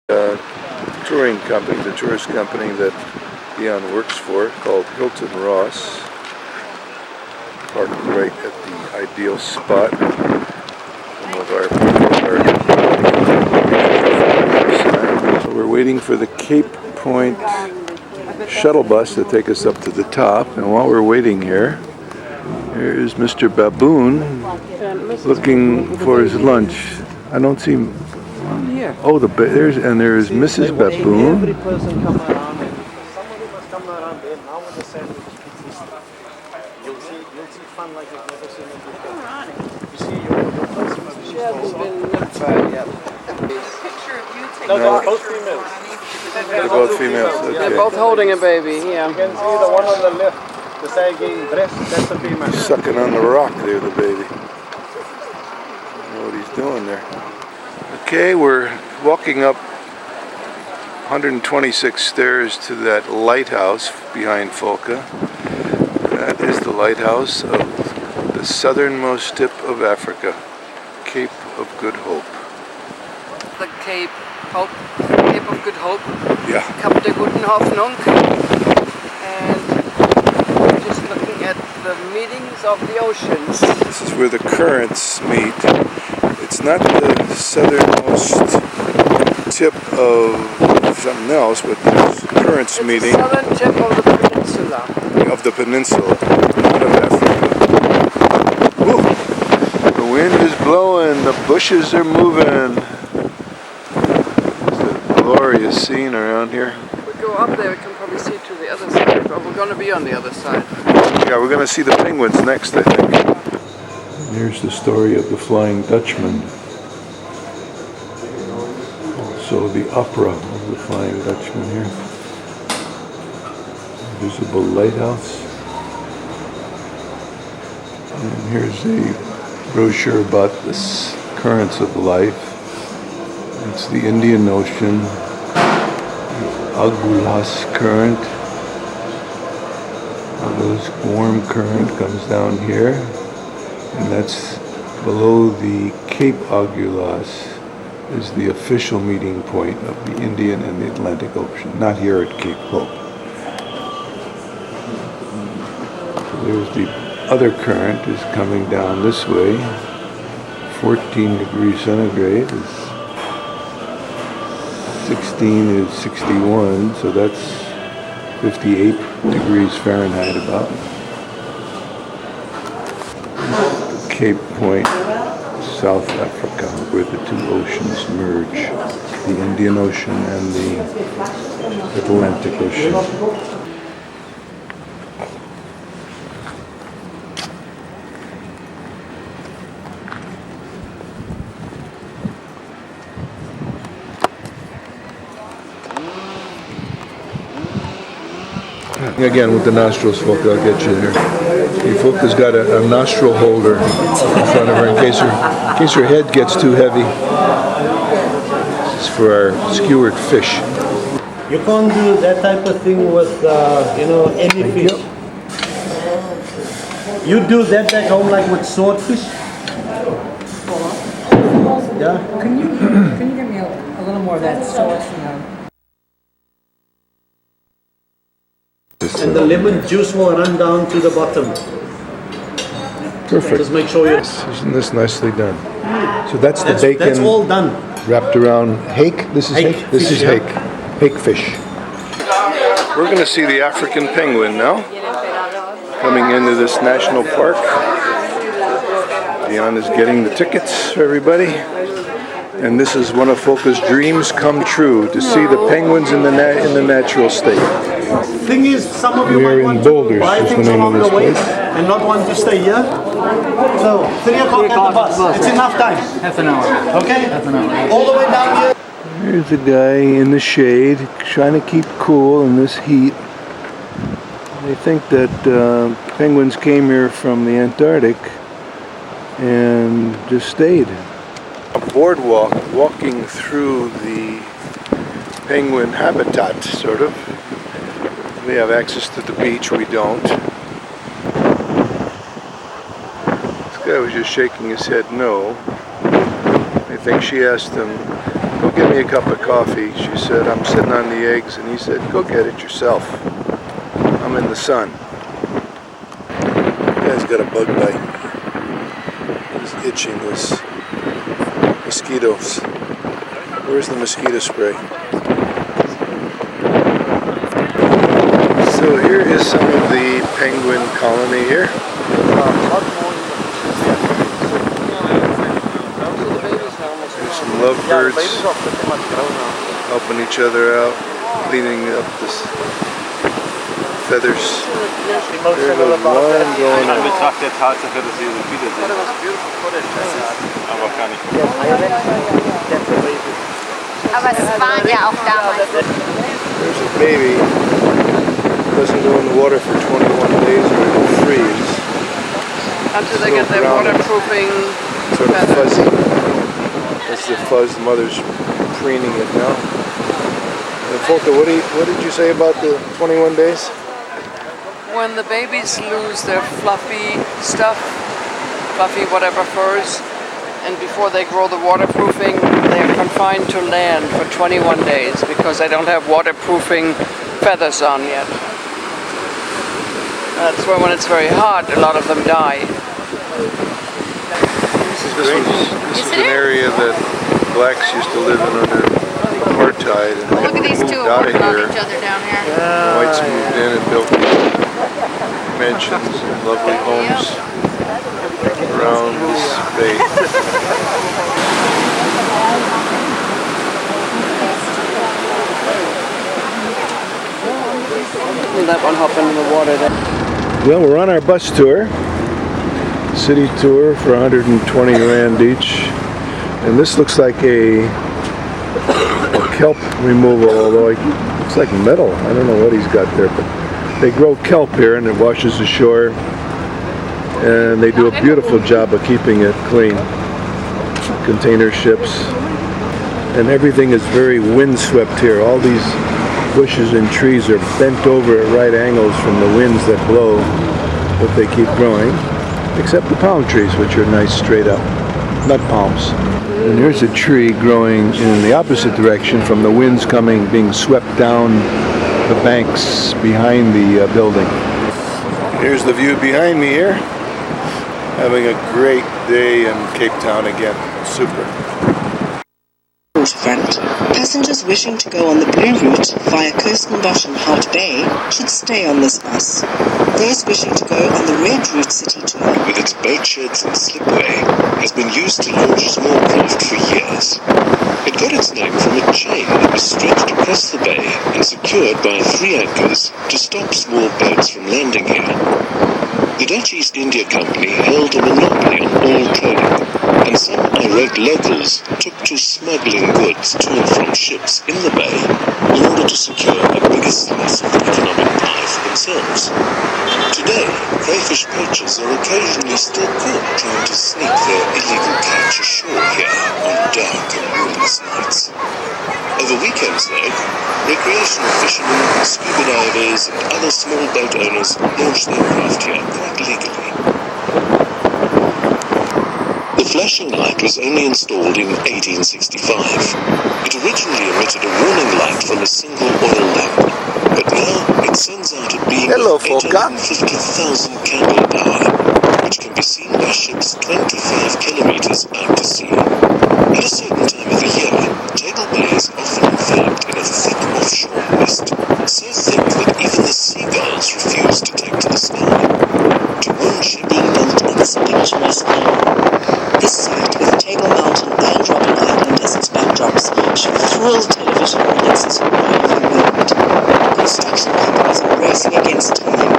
Touring company, the tourist company that Dion works for, called Hilton Ross. Parked right at the ideal spot. Some of our so we're waiting for the Cape Point shuttle bus to take us up to the top. And while we're waiting here, here's Mr. Baboon looking for his lunch. I don't see him. Oh, there's Mrs. Baboon. Every person come around and somebody must come around there now with the sandwich stuff. You'll see fun like you've never seen it before. You see your person must be No, they're both females. They're both females. Okay. They're both holding a baby, yeah. You can see the one on the left, the sagging breast, that's the female. Sucking on the rock there, the baby. I don't know what he's doing there. Okay, we're walking up 126 stairs to that lighthouse behind Folke. That is the lighthouse of the southernmost tip of Africa, Cape of Good Hope. The Cape of Good Hope. Yeah. Kap der Guten Hoffnung. And we're just looking at the meetings of the oceans. This is where the currents meet. It's not the southernmost tip of something else, but there's currents meeting. It's the southern tip of the peninsula. Of the peninsula, not of Africa. Woo. The wind is blowing, the bushes are moving. It's a glorious scene around here. If we go up there, we can probably see to the other side, but we're going to be on the other side. Yeah, we're going to see the penguins next, I think. Here's the story of the Flying Dutchman. Also the opera of the Flying Dutchman here. Visible lighthouse. And here's a brochure about the currents of life. It's the Indian Ocean, the Agulhaus current. This warm current comes down here. And that's below the Cape Agulhaus is the official meeting point of the Indian and the Atlantic Ocean, not here at Cape Hope. So there's the other current is coming down this way. 14 degrees centigrade is 16 is 61, so that's 58 degrees Fahrenheit about. Cape Point, South Africa, where the two oceans merge, the Indian Ocean and the Atlantic Ocean. Again, with the nostrils, Folke, I'll get you there. Folke's got a nostril holder in front of her in case her head gets too heavy. This is for our skewered fish. You can't do that type of thing with, any fish. You do that back home like with swordfish? Yeah? Can you give me a little more of that sauce? And the lemon juice will run down to the bottom. Perfect. Just make sure you... Isn't this nicely done? So that's the bacon. That's all done. Wrapped around Hake. This is Hake. This is Hake. Hake fish. We're going to see the African penguin now, coming into this national park. Dion is getting the tickets for everybody. And this is one of Folke's dreams come true, to see the penguins in the natural state. Thing is, some of you We're might in want Boulders, to buy is the things name of along this the way place. and not want to stay here. So, 3 o'clock at the bus. It's enough time. Half an hour. Okay? Half an hour. All the way down here. Here's a guy in the shade, trying to keep cool in this heat. They think that penguins came here from the Antarctic and just stayed. A boardwalk walking through the penguin habitat, sort of. They have access to the beach, we don't. This guy was just shaking his head no. I think she asked him, go get me a cup of coffee. She said, I'm sitting on the eggs. And he said, go get it yourself. I'm in the sun. The guy's got a bug bite. He's itching his mosquitoes. Where's the mosquito spray? So here is some of the penguin colony here. There's some lovebirds helping each other out, cleaning up this feathers. There's a line going on. Aber es waren ja auch damals. There's a baby. Doesn't go in the water for 21 days or it'll freeze. Until they get their waterproofing Sort of feathers. fuzzy. That's the fuzz. The mother's preening it now. And Volker, what did you say about the 21 days? When the babies lose their fluffy stuff, fluffy whatever furs, and before they grow the waterproofing, they're confined to land for 21 days because they don't have waterproofing feathers on yet. That's why when it's very hot, a lot of them die. This is an area that blacks used to live in under apartheid, and Look they at these two moved out of working on here. each other down here. Whites moved in and built mansions and lovely homes around this bay. That one hopping in the water there. Well, we're on our bus tour, city tour for 120 Rand each, and this looks like a kelp removal, although it looks like metal. I don't know what he's got there, but they grow kelp here and it washes ashore, and they do a beautiful job of keeping it clean. Container ships, and everything is very windswept here. All these bushes and trees are bent over at right angles from the winds that blow, but they keep growing, except the palm trees, which are nice straight up, nut palms. And here's a tree growing in the opposite direction from the winds coming, being swept down the banks behind the building. Here's the view behind me here. Having a great day in Cape Town again. Super. Waterfront. Passengers wishing to go on the blue route via Kirstenbosch and Hout Bay should stay on this bus. Those wishing to go on the red route city tour, with its boat sheds and slipway, has been used to launch small craft for years. It got its name from a chain that was stretched across the bay and secured by 3 anchors to stop small boats from landing here. The Dutch East India Company held a monopoly on all trading, and some irate locals took to smuggling goods to and from ships in the bay in order to secure a bigger slice of the economic pie for themselves. Today, crayfish poachers are occasionally still caught trying to sneak their illegal catch ashore here on dark and moonless nights. Over weekends, though, recreational fishermen, scuba divers and other small boat owners launch their craft here quite legally. The flashing light was only installed in 1865. It originally emitted a warning light from a single oil lamp, but now it sends out a beam of 850,000 candle power, which can be seen by ships 25 kilometers out to sea. At a certain time of the year, Table Bay is often enveloped in a thick offshore mist, so thick that even the seagulls refuse to take to the sky. To one ship being built on this picturesque island. This site, with Table Mountain and Robben Island as its backdrops, should thrill television audiences all over the world. Construction companies are racing against time